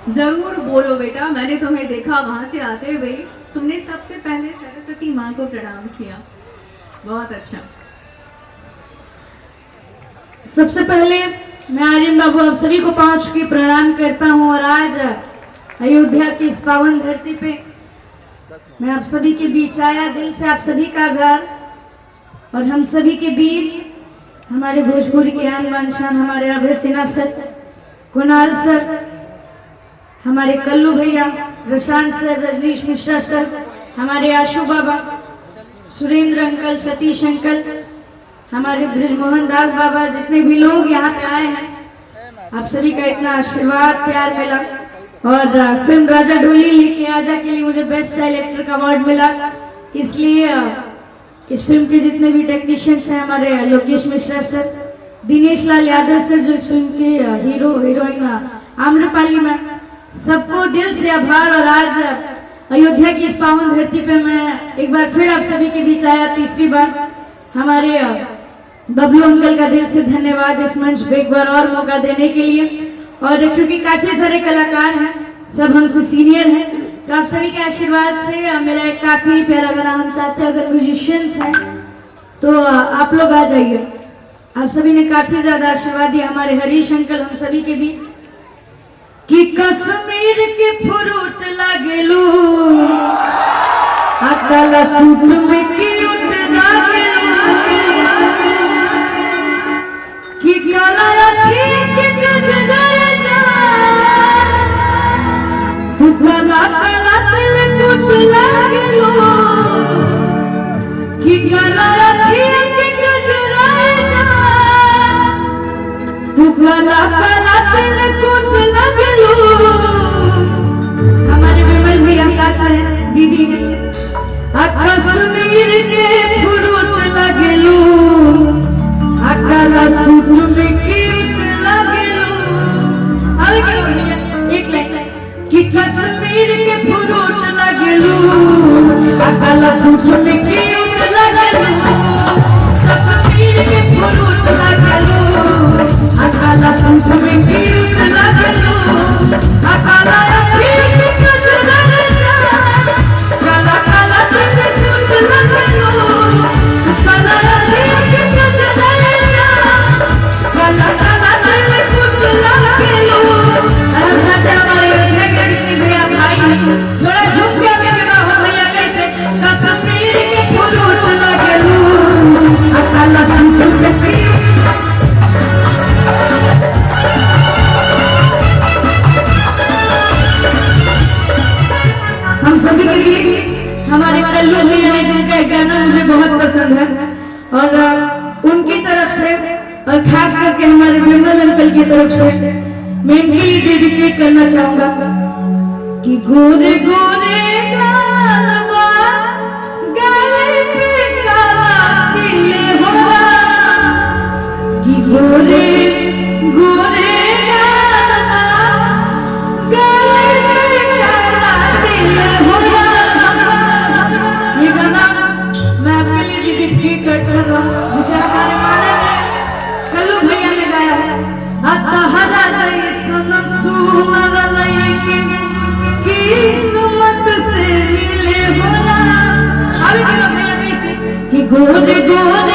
जरूर बोलो बेटा, मैंने तुम्हें देखा वहां से आते हुए, तुमने सबसे पहले सरस्वती माँ को प्रणाम किया। बहुत अच्छा। सबसे पहले मैं आर्यन बाबू आप सभी को पांव छू के प्रणाम करता हूं और आज अयोध्या की इस पावन धरती पे मैं आप सभी के बीच आया। दिल से आप सभी का आभार। और हम सभी के बीच हमारे भोजपुरी के आन बान शान हमारे अभय सिन्हा सर, कुणाल सर, हमारे कल्लू भैया, प्रशांत सर, रजनीश मिश्रा सर, हमारे आशु बाबा, सुरेंद्र अंकल, सतीश अंकल, हमारे ब्रिजमोहन दास बाबा, जितने भी लोग यहाँ पे आए हैं, आप सभी का इतना आशीर्वाद प्यार मिला। और फिल्म राजा ढोली लेके आजा के लिए मुझे बेस्ट चाइल्ड एक्टर का अवार्ड मिला। इसलिए इस फिल्म के जितने भी टेक्नीशियंस हैं, हमारे लोकेश मिश्रा सर, दिनेश लाल यादव सर, जो इस फिल्म के हीरो हीरोइन आम्रपाली मैम, सबको दिल से आभार। और आज अयोध्या की इस पावन धरती पे मैं एक बार फिर आप सभी के बीच आया, तीसरी बार। हमारे बबलू अंकल का दिल से धन्यवाद इस मंच पे एक बार और मौका देने के लिए। और क्योंकि काफी सारे कलाकार हैं, सब हमसे सीनियर हैं, तो आप सभी के आशीर्वाद से मेरा एक काफी प्यारा गाना हम चाहते हैं, अगर म्यूजिशियंस हैं तो आप लोग आ जाइए। आप सभी ने काफी ज्यादा आशीर्वाद दिया हमारे हरीश अंकल हम सभी के बीच। कि कश्मीर के फ्रूट लागेलू, काला सूट में क्यूट लागेलू, कि काला अखी के गजराए जा, तू काला काला दिल टूट लागेलू, कि काला अखी के गजराए जा, तू काला काला दिल टूट लागेलू। हमारे विमल भैया साथ हैं, दीदी हैं। कश्मीर के फ्रूट लगेलू, काला सूट में क्यूट लगेलू। अरे एक लाइन कि कश्मीर के फ्रूट लगेलू, काला सूट में क्यूट लगेलू, कश्मीर के फ्रूट लगेलू, काला सूट में क्यूट लगेलू, काला हम सभी के बीच हमारे कल्लू भैया हैं, जिनका एक गाना मुझे बहुत पसंद है और उनकी तरफ से और खास करके हमारे विमल अंकल की तरफ से मैं इनके लिए डेडिकेट करना चाहूंगा कि गोरे गोरे गालवा गले पे काला तिल होगा, कि गोरे गोरे गालवा गले पे काला तिल होगा। ये गाना मैं आपके लिए डेडिकेट कर रहा हूँ, जिसे हमारे माने कल्लू भैया ने गाया है। हरा जैसन सुनर लइके किस्मत से मिले होला। अभी भैया कैसे कि गोरे गोरे